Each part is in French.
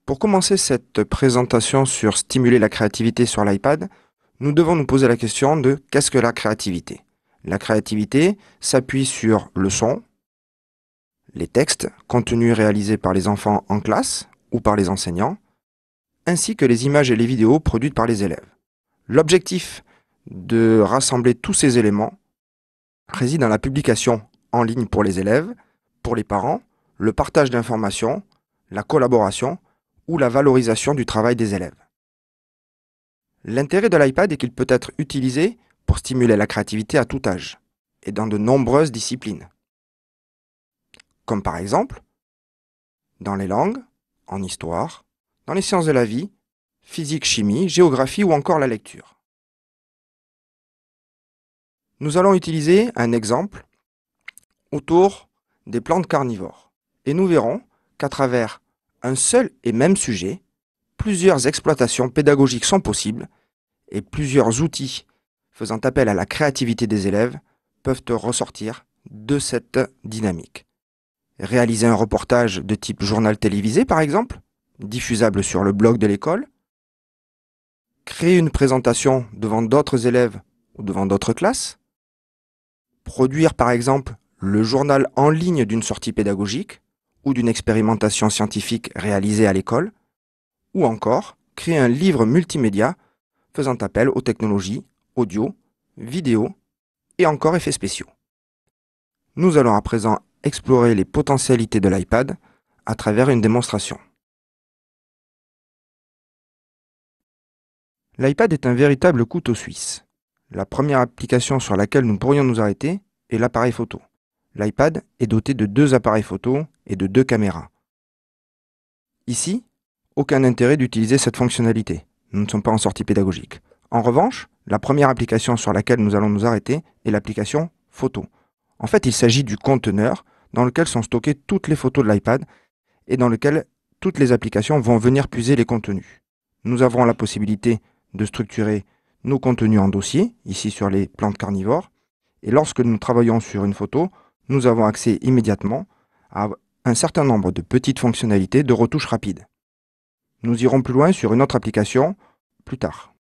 Pour commencer cette présentation sur stimuler la créativité sur l'iPad, nous devons nous poser la question de qu'est-ce que la créativité? La créativité s'appuie sur le son, les textes, contenus réalisés par les enfants en classe ou par les enseignants, ainsi que les images et les vidéos produites par les élèves. L'objectif de rassembler tous ces éléments réside dans la publication en ligne pour les élèves, pour les parents, le partage d'informations, la collaboration ou la valorisation du travail des élèves. L'intérêt de l'iPad est qu'il peut être utilisé pour stimuler la créativité à tout âge et dans de nombreuses disciplines, comme par exemple dans les langues, en histoire, dans les sciences de la vie, physique, chimie, géographie ou encore la lecture. Nous allons utiliser un exemple autour des plantes carnivores et nous verrons qu'à travers un seul et même sujet, plusieurs exploitations pédagogiques sont possibles et plusieurs outils faisant appel à la créativité des élèves peuvent ressortir de cette dynamique. Réaliser un reportage de type journal télévisé, par exemple, diffusable sur le blog de l'école, créer une présentation devant d'autres élèves ou devant d'autres classes, produire, par exemple, le journal en ligne d'une sortie pédagogique ou d'une expérimentation scientifique réalisée à l'école, ou encore créer un livre multimédia faisant appel aux technologies audio, vidéo et encore effets spéciaux. Nous allons à présent explorer les potentialités de l'iPad à travers une démonstration. L'iPad est un véritable couteau suisse. La première application sur laquelle nous pourrions nous arrêter est l'appareil photo. L'iPad est doté de 2 appareils photo et de 2 caméras. Ici, aucun intérêt d'utiliser cette fonctionnalité. Nous ne sommes pas en sortie pédagogique. En revanche, la première application sur laquelle nous allons nous arrêter est l'application Photo. En fait, il s'agit du conteneur dans lequel sont stockées toutes les photos de l'iPad et dans lequel toutes les applications vont venir puiser les contenus. Nous avons la possibilité de structurer nos contenus en dossiers, ici sur les plantes carnivores, et lorsque nous travaillons sur une photo, nous avons accès immédiatement à un certain nombre de petites fonctionnalités de retouche rapide. Nous irons plus loin sur une autre application plus tard.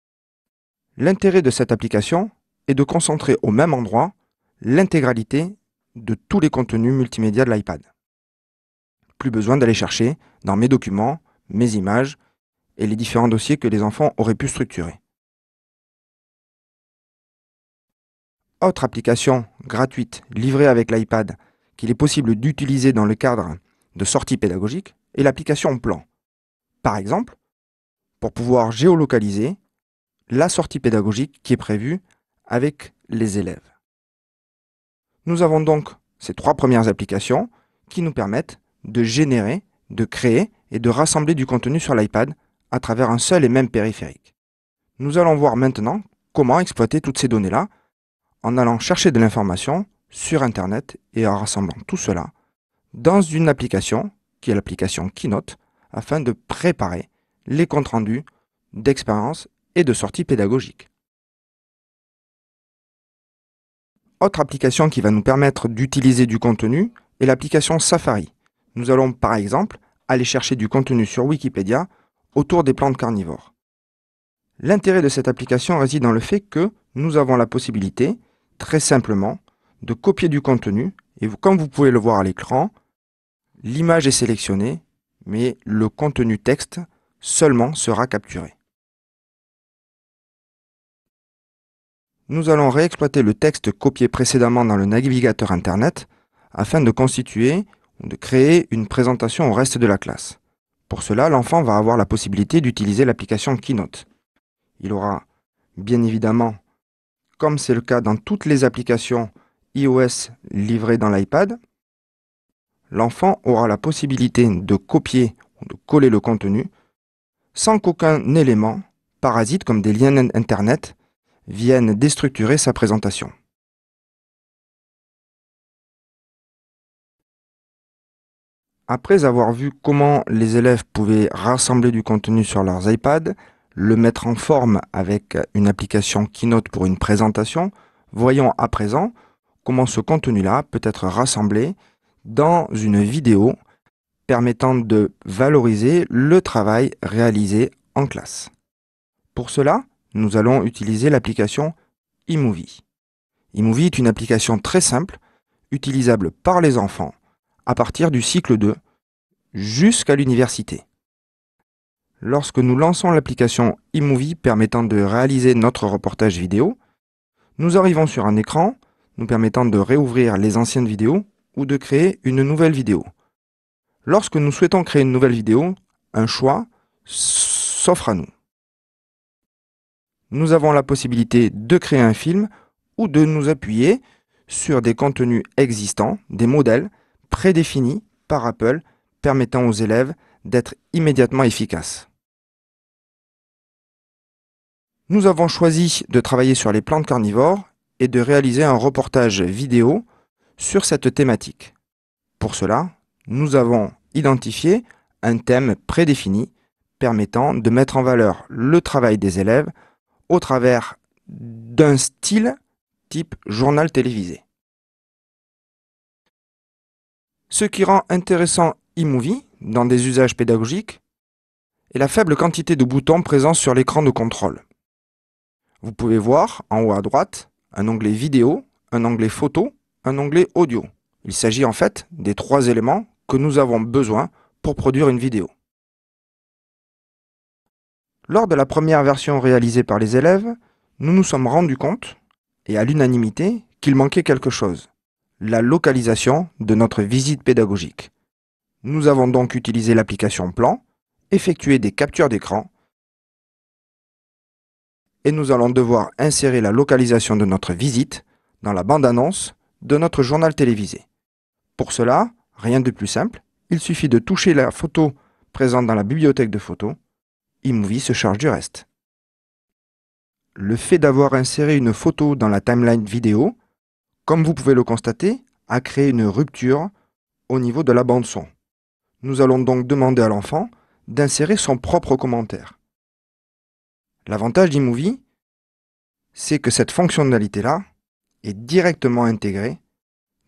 L'intérêt de cette application est de concentrer au même endroit l'intégralité de tous les contenus multimédia de l'iPad. Plus besoin d'aller chercher dans mes documents, mes images et les différents dossiers que les enfants auraient pu structurer. Autre application gratuite livrée avec l'iPad qu'il est possible d'utiliser dans le cadre de sorties pédagogiques est l'application Plan. Par exemple, pour pouvoir géolocaliser la sortie pédagogique qui est prévue avec les élèves. Nous avons donc ces 3 premières applications qui nous permettent de générer, de créer et de rassembler du contenu sur l'iPad à travers un seul et même périphérique. Nous allons voir maintenant comment exploiter toutes ces données-là en allant chercher de l'information sur Internet et en rassemblant tout cela dans une application qui est l'application Keynote afin de préparer les comptes rendus d'expériences et de sorties pédagogiques. Autre application qui va nous permettre d'utiliser du contenu est l'application Safari. Nous allons par exemple aller chercher du contenu sur Wikipédia autour des plantes carnivores. L'intérêt de cette application réside dans le fait que nous avons la possibilité, très simplement, de copier du contenu et comme vous pouvez le voir à l'écran, l'image est sélectionnée, mais le contenu texte seulement sera capturé. Nous allons réexploiter le texte copié précédemment dans le navigateur Internet afin de constituer ou de créer une présentation au reste de la classe. Pour cela, l'enfant va avoir la possibilité d'utiliser l'application Keynote. Il aura bien évidemment, comme c'est le cas dans toutes les applications iOS livrées dans l'iPad, l'enfant aura la possibilité de copier ou de coller le contenu sans qu'aucun élément parasite comme des liens Internet viennent déstructurer sa présentation. Après avoir vu comment les élèves pouvaient rassembler du contenu sur leurs iPads, le mettre en forme avec une application Keynote pour une présentation, voyons à présent comment ce contenu-là peut être rassemblé dans une vidéo permettant de valoriser le travail réalisé en classe. Pour cela, nous allons utiliser l'application eMovie. eMovie est une application très simple, utilisable par les enfants à partir du cycle 2 jusqu'à l'université. Lorsque nous lançons l'application eMovie permettant de réaliser notre reportage vidéo, nous arrivons sur un écran nous permettant de réouvrir les anciennes vidéos ou de créer une nouvelle vidéo. Lorsque nous souhaitons créer une nouvelle vidéo, un choix s'offre à nous. Nous avons la possibilité de créer un film ou de nous appuyer sur des contenus existants, des modèles prédéfinis par Apple, permettant aux élèves d'être immédiatement efficaces. Nous avons choisi de travailler sur les plantes carnivores et de réaliser un reportage vidéo sur cette thématique. Pour cela, nous avons identifié un thème prédéfini permettant de mettre en valeur le travail des élèves au travers d'un style type journal télévisé. Ce qui rend intéressant eMovie dans des usages pédagogiques est la faible quantité de boutons présents sur l'écran de contrôle. Vous pouvez voir en haut à droite un onglet vidéo, un onglet photo, un onglet audio. Il s'agit en fait des 3 éléments que nous avons besoin pour produire une vidéo. Lors de la première version réalisée par les élèves, nous nous sommes rendus compte, et à l'unanimité, qu'il manquait quelque chose, la localisation de notre visite pédagogique. Nous avons donc utilisé l'application Plan, effectué des captures d'écran, et nous allons devoir insérer la localisation de notre visite dans la bande-annonce de notre journal télévisé. Pour cela, rien de plus simple, il suffit de toucher la photo présente dans la bibliothèque de photos. eMovie se charge du reste. Le fait d'avoir inséré une photo dans la timeline vidéo, comme vous pouvez le constater, a créé une rupture au niveau de la bande-son. Nous allons donc demander à l'enfant d'insérer son propre commentaire. L'avantage d'eMovie, c'est que cette fonctionnalité-là est directement intégrée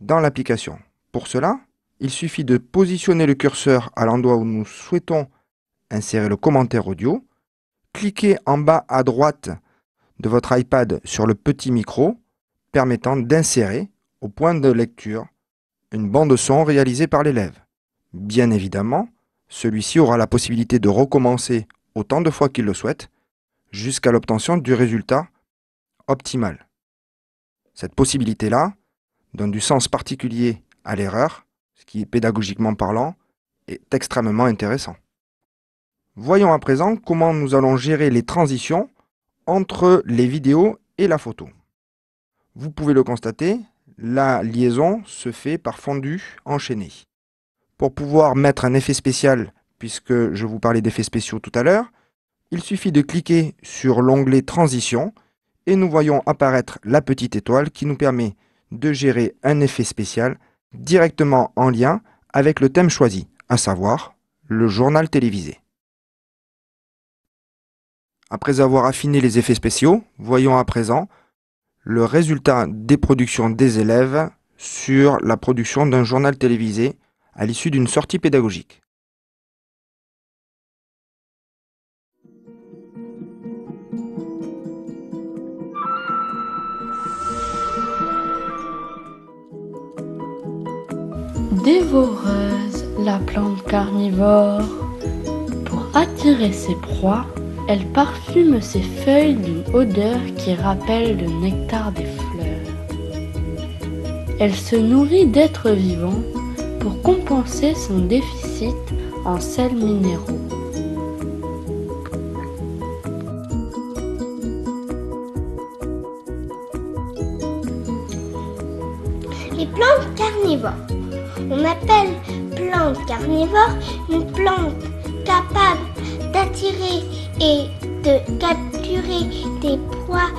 dans l'application. Pour cela, il suffit de positionner le curseur à l'endroit où nous souhaitons insérer le commentaire audio, cliquez en bas à droite de votre iPad sur le petit micro permettant d'insérer au point de lecture une bande son réalisée par l'élève. Bien évidemment, celui-ci aura la possibilité de recommencer autant de fois qu'il le souhaite jusqu'à l'obtention du résultat optimal. Cette possibilité-là donne du sens particulier à l'erreur, ce qui, pédagogiquement parlant, est extrêmement intéressant. Voyons à présent comment nous allons gérer les transitions entre les vidéos et la photo. Vous pouvez le constater, la liaison se fait par fondu enchaîné. Pour pouvoir mettre un effet spécial, puisque je vous parlais d'effets spéciaux tout à l'heure, il suffit de cliquer sur l'onglet Transition et nous voyons apparaître la petite étoile qui nous permet de gérer un effet spécial directement en lien avec le thème choisi, à savoir le journal télévisé. Après avoir affiné les effets spéciaux, voyons à présent le résultat des productions des élèves sur la production d'un journal télévisé à l'issue d'une sortie pédagogique. Dévoreuse, la plante carnivore. Pour attirer ses proies, elle parfume ses feuilles d'une odeur qui rappelle le nectar des fleurs. Elle se nourrit d'êtres vivants pour compenser son déficit en sels minéraux. Les plantes carnivores. On appelle plante carnivore une plante capable d'attirer et de capturer des proies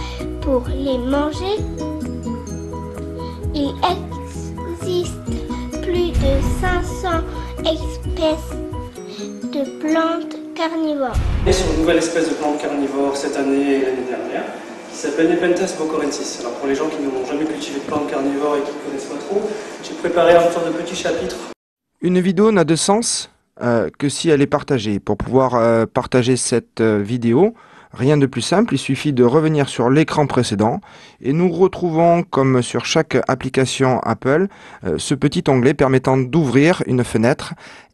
pour les manger. Il existe plus de 500 espèces de plantes carnivores. On est sur une nouvelle espèce de plante carnivore cette année et l'année dernière, qui s'appelle Nepenthes bocorensis. Alors pour les gens qui n'ont jamais cultivé de plantes carnivores et qui ne connaissent pas trop, j'ai préparé un sorte de petit chapitre. Une vidéo n'a de sens que si elle est partagée. Pour pouvoir partager cette vidéo, rien de plus simple, il suffit de revenir sur l'écran précédent et nous retrouvons, comme sur chaque application Apple, ce petit onglet permettant d'ouvrir une fenêtre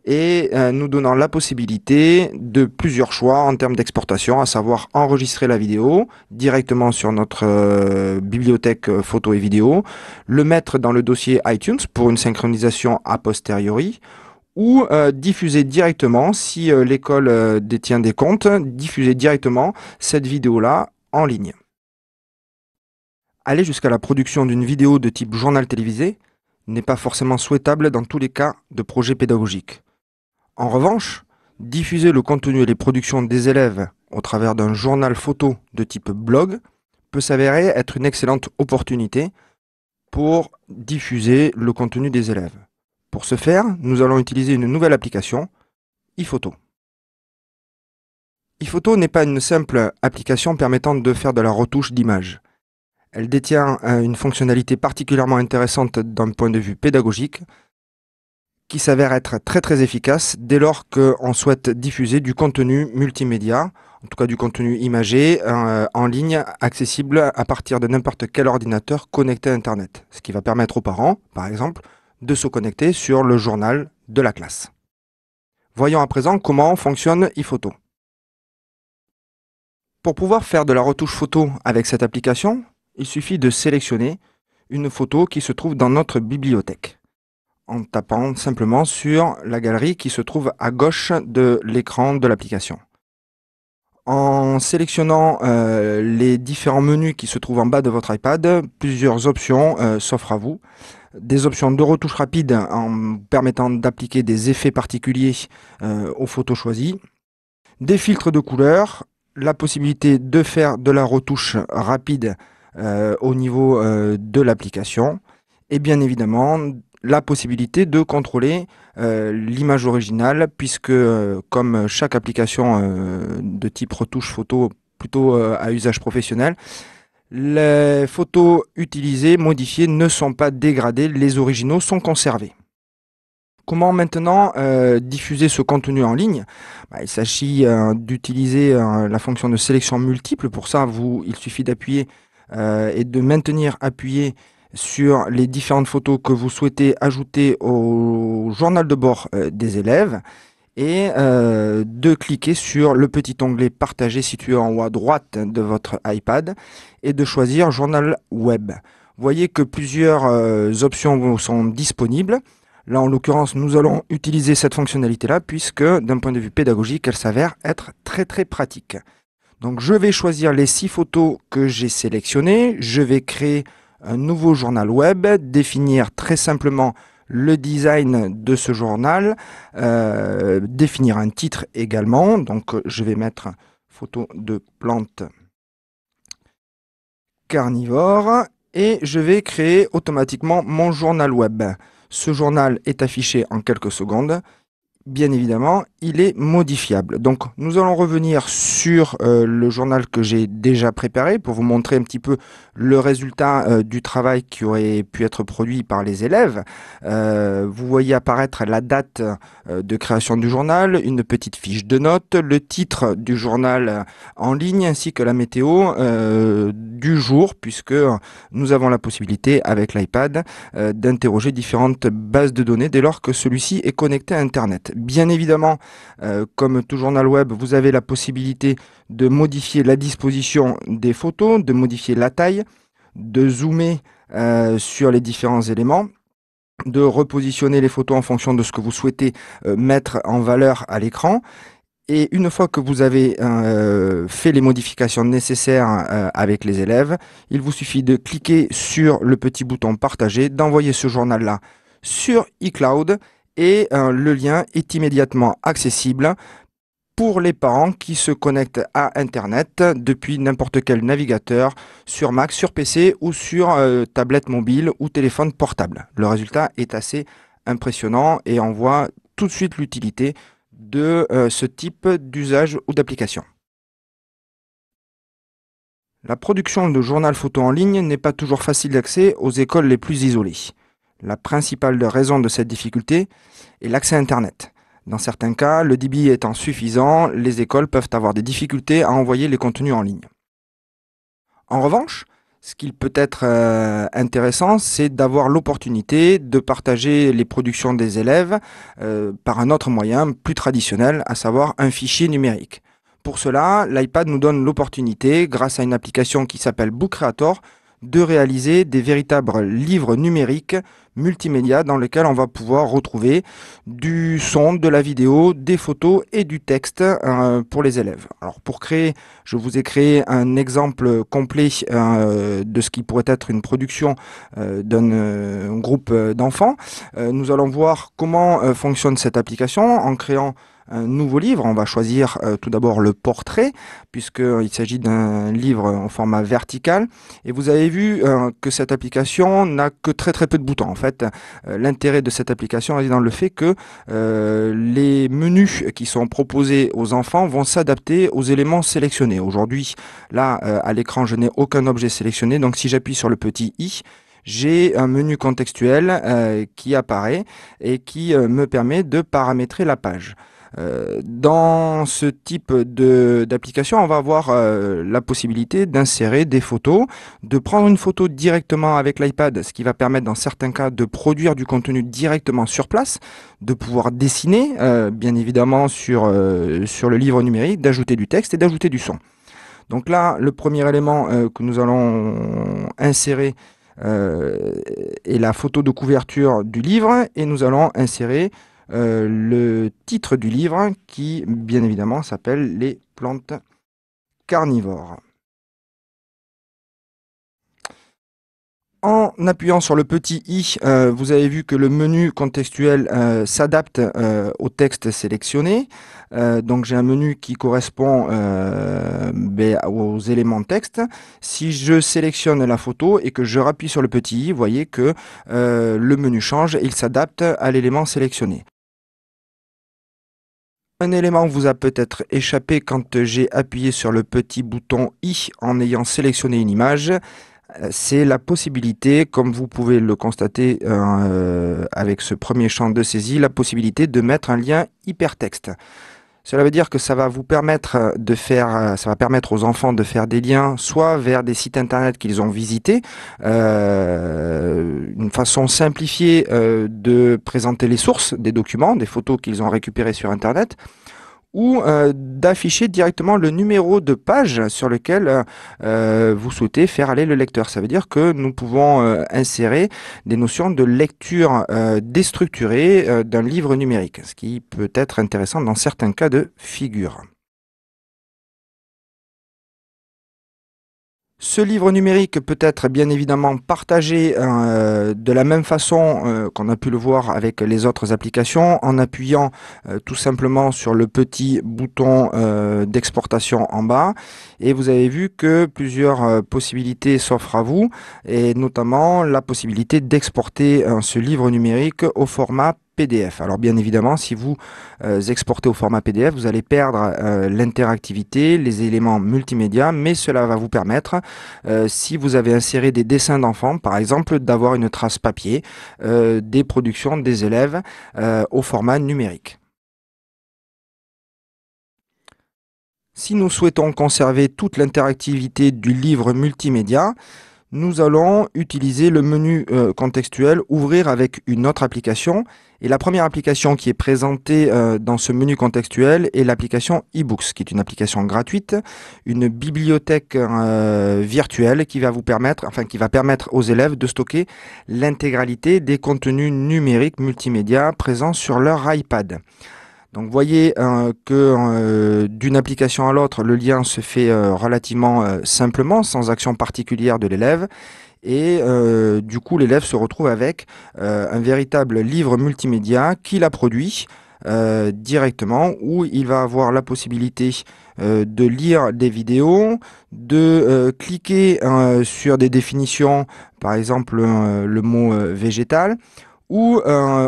et nous donnant la possibilité de plusieurs choix en termes d'exportation, à savoir enregistrer la vidéo directement sur notre bibliothèque photo et vidéo, le mettre dans le dossier iTunes pour une synchronisation a posteriori, ou diffuser directement, si l'école détient des comptes, diffuser directement cette vidéo-là en ligne. Aller jusqu'à la production d'une vidéo de type journal télévisé n'est pas forcément souhaitable dans tous les cas de projets pédagogiques. En revanche, diffuser le contenu et les productions des élèves au travers d'un journal photo de type blog peut s'avérer être une excellente opportunité pour diffuser le contenu des élèves. Pour ce faire, nous allons utiliser une nouvelle application, iPhoto. iPhoto n'est pas une simple application permettant de faire de la retouche d'images. Elle détient une fonctionnalité particulièrement intéressante d'un point de vue pédagogique, qui s'avère être très efficace dès lors qu'on souhaite diffuser du contenu multimédia, en tout cas du contenu imagé, en ligne, accessible à partir de n'importe quel ordinateur connecté à Internet. Ce qui va permettre aux parents, par exemple, de se connecter sur le journal de la classe. Voyons à présent comment fonctionne iPhoto. Pour pouvoir faire de la retouche photo avec cette application, il suffit de sélectionner une photo qui se trouve dans notre bibliothèque, en tapant simplement sur la galerie qui se trouve à gauche de l'écran de l'application. En sélectionnant les différents menus qui se trouvent en bas de votre iPad, plusieurs options s'offrent à vous. Des options de retouche rapide en permettant d'appliquer des effets particuliers aux photos choisies, des filtres de couleurs, la possibilité de faire de la retouche rapide au niveau de l'application, et bien évidemment la possibilité de contrôler l'image originale, puisque comme chaque application de type retouche photo plutôt à usage professionnel, les photos utilisées, modifiées, ne sont pas dégradées, les originaux sont conservés. Comment maintenant diffuser ce contenu en ligne? Il s'agit d'utiliser la fonction de sélection multiple. Pour ça, il suffit d'appuyer et de maintenir appuyé sur les différentes photos que vous souhaitez ajouter au journal de bord des élèves, et de cliquer sur le petit onglet Partager situé en haut à droite de votre iPad et de choisir Journal Web. Vous voyez que plusieurs options sont disponibles. Là, en l'occurrence, nous allons utiliser cette fonctionnalité-là puisque, d'un point de vue pédagogique, elle s'avère être très pratique. Donc, je vais choisir les 6 photos que j'ai sélectionnées. Je vais créer un nouveau journal web, définir très simplement le design de ce journal, définir un titre également. Donc, je vais mettre photo de plantes carnivores et je vais créer automatiquement mon journal web. Ce journal est affiché en quelques secondes. Bien évidemment, il est modifiable. Donc, nous allons revenir sur le journal que j'ai déjà préparé pour vous montrer un petit peu le résultat du travail qui aurait pu être produit par les élèves. Vous voyez apparaître la date de création du journal, une petite fiche de notes, le titre du journal en ligne ainsi que la météo du jour, puisque nous avons la possibilité avec l'iPad d'interroger différentes bases de données dès lors que celui-ci est connecté à Internet. Bien évidemment, comme tout journal web, vous avez la possibilité de modifier la disposition des photos, de modifier la taille, de zoomer sur les différents éléments, de repositionner les photos en fonction de ce que vous souhaitez mettre en valeur à l'écran. Et une fois que vous avez fait les modifications nécessaires avec les élèves, il vous suffit de cliquer sur le petit bouton partager, d'envoyer ce journal-là sur iCloud, et le lien est immédiatement accessible pour les parents qui se connectent à Internet depuis n'importe quel navigateur, sur Mac, sur PC ou sur tablette mobile ou téléphone portable. Le résultat est assez impressionnant et on voit tout de suite l'utilité de ce type d'usage ou d'application. La production de journal photo en ligne n'est pas toujours facile d'accès aux écoles les plus isolées. La principale raison de cette difficulté est l'accès à Internet. Dans certains cas, le débit étant suffisant, les écoles peuvent avoir des difficultés à envoyer les contenus en ligne. En revanche, ce qui peut être intéressant, c'est d'avoir l'opportunité de partager les productions des élèves par un autre moyen plus traditionnel, à savoir un fichier numérique. Pour cela, l'iPad nous donne l'opportunité, grâce à une application qui s'appelle Book Creator, de réaliser des véritables livres numériques multimédia dans lesquels on va pouvoir retrouver du son, de la vidéo, des photos et du texte pour les élèves. Alors pour créer, je vous ai créé un exemple complet de ce qui pourrait être une production d'un groupe d'enfants. Nous allons voir comment fonctionne cette application en créant un nouveau livre. On va choisir tout d'abord le portrait, puisqu'il s'agit d'un livre en format vertical. Et vous avez vu que cette application n'a que très peu de boutons. En fait, l'intérêt de cette application réside dans le fait que les menus qui sont proposés aux enfants vont s'adapter aux éléments sélectionnés. Aujourd'hui, là, à l'écran, je n'ai aucun objet sélectionné. Donc, si j'appuie sur le petit i, j'ai un menu contextuel qui apparaît et qui me permet de paramétrer la page. Dans ce type d'application, on va avoir la possibilité d'insérer des photos, de prendre une photo directement avec l'iPad, ce qui va permettre dans certains cas de produire du contenu directement sur place, de pouvoir dessiner, bien évidemment sur le livre numérique, d'ajouter du texte et d'ajouter du son. Donc là, le premier élément que nous allons insérer est la photo de couverture du livre, et nous allons insérer le titre du livre qui, bien évidemment, s'appelle Les plantes carnivores. En appuyant sur le petit i, vous avez vu que le menu contextuel s'adapte au texte sélectionné. Donc j'ai un menu qui correspond aux éléments de texte. Si je sélectionne la photo et que je rappuie sur le petit i, vous voyez que le menu change et il s'adapte à l'élément sélectionné. Un élément vous a peut-être échappé quand j'ai appuyé sur le petit bouton i en ayant sélectionné une image. C'est la possibilité, comme vous pouvez le constater avec ce premier champ de saisie, la possibilité de mettre un lien hypertexte. Cela veut dire que ça va vous permettre ça va permettre aux enfants de faire des liens soit vers des sites internet qu'ils ont visités, une façon simplifiée de présenter les sources des documents, des photos qu'ils ont récupérées sur internet, ou d'afficher directement le numéro de page sur lequel vous souhaitez faire aller le lecteur. Ça veut dire que nous pouvons insérer des notions de lecture déstructurée d'un livre numérique, ce qui peut être intéressant dans certains cas de figure. Ce livre numérique peut être bien évidemment partagé de la même façon qu'on a pu le voir avec les autres applications, en appuyant tout simplement sur le petit bouton d'exportation en bas. Et vous avez vu que plusieurs possibilités s'offrent à vous, et notamment la possibilité d'exporter ce livre numérique au format PDF. Alors bien évidemment, si vous exportez au format PDF, vous allez perdre l'interactivité, les éléments multimédia, mais cela va vous permettre, si vous avez inséré des dessins d'enfants, par exemple, d'avoir une trace papier des productions des élèves au format numérique. Si nous souhaitons conserver toute l'interactivité du livre multimédia, nous allons utiliser le menu contextuel Ouvrir avec une autre application. Et la première application qui est présentée dans ce menu contextuel est l'application eBooks, qui est une application gratuite, une bibliothèque virtuelle qui va permettre aux élèves de stocker l'intégralité des contenus numériques multimédia présents sur leur iPad. Donc vous voyez que d'une application à l'autre, le lien se fait relativement simplement, sans action particulière de l'élève. Et du coup, l'élève se retrouve avec un véritable livre multimédia qu'il a produit directement, où il va avoir la possibilité de lire des vidéos, de cliquer sur des définitions, par exemple le mot végétal, ou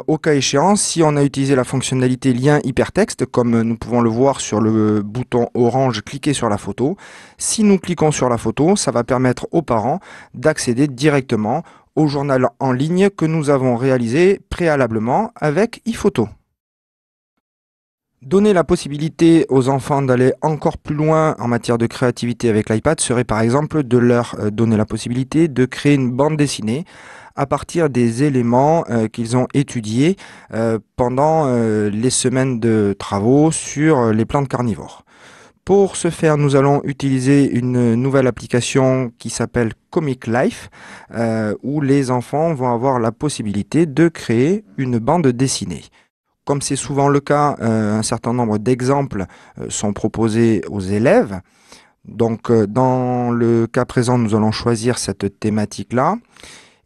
au cas échéant, si on a utilisé la fonctionnalité lien hypertexte, comme nous pouvons le voir sur le bouton orange, cliquer sur la photo. Si nous cliquons sur la photo, ça va permettre aux parents d'accéder directement au journal en ligne que nous avons réalisé préalablement avec iPhoto. Donner la possibilité aux enfants d'aller encore plus loin en matière de créativité avec l'iPad serait par exemple de leur donner la possibilité de créer une bande dessinée à partir des éléments qu'ils ont étudiés pendant les semaines de travaux sur les plantes carnivores. Pour ce faire, nous allons utiliser une nouvelle application qui s'appelle Comic Life, où les enfants vont avoir la possibilité de créer une bande dessinée. Comme c'est souvent le cas, un certain nombre d'exemples sont proposés aux élèves. Donc, dans le cas présent, nous allons choisir cette thématique-là.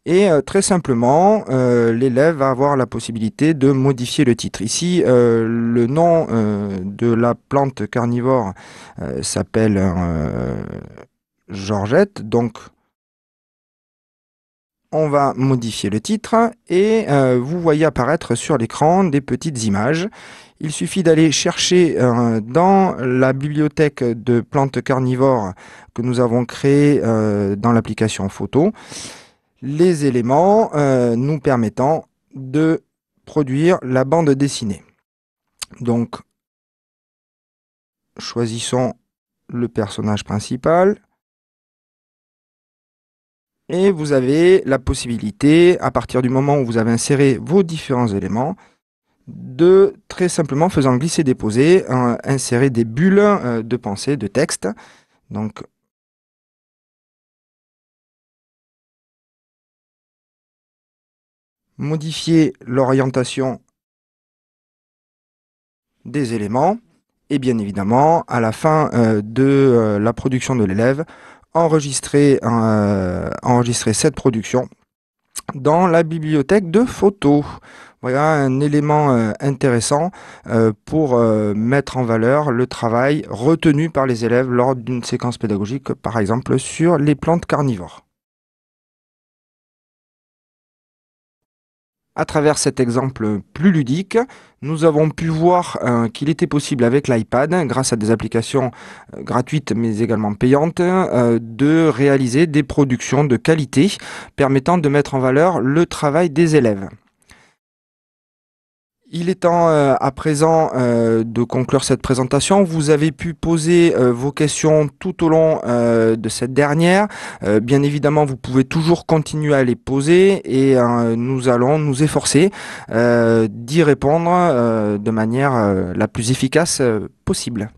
Et très simplement, l'élève va avoir la possibilité de modifier le titre. Ici, le nom de la plante carnivore s'appelle Georgette. Donc, on va modifier le titre et vous voyez apparaître sur l'écran des petites images. Il suffit d'aller chercher dans la bibliothèque de plantes carnivores que nous avons créée dans l'application photo les éléments nous permettant de produire la bande dessinée. Donc, choisissons le personnage principal. Et vous avez la possibilité, à partir du moment où vous avez inséré vos différents éléments, de très simplement, faisant glisser-déposer, insérer des bulles de pensée, de texte. Donc, modifier l'orientation des éléments. Et bien évidemment, à la fin de la production de l'élève, enregistrer cette production dans la bibliothèque de photos. Voilà un élément intéressant pour mettre en valeur le travail retenu par les élèves lors d'une séquence pédagogique, par exemple sur les plantes carnivores. À travers cet exemple plus ludique, nous avons pu voir qu'il était possible avec l'iPad, grâce à des applications gratuites mais également payantes, de réaliser des productions de qualité permettant de mettre en valeur le travail des élèves. Il est temps à présent de conclure cette présentation. Vous avez pu poser vos questions tout au long de cette dernière. Bien évidemment, vous pouvez toujours continuer à les poser et nous allons nous efforcer d'y répondre de manière la plus efficace possible.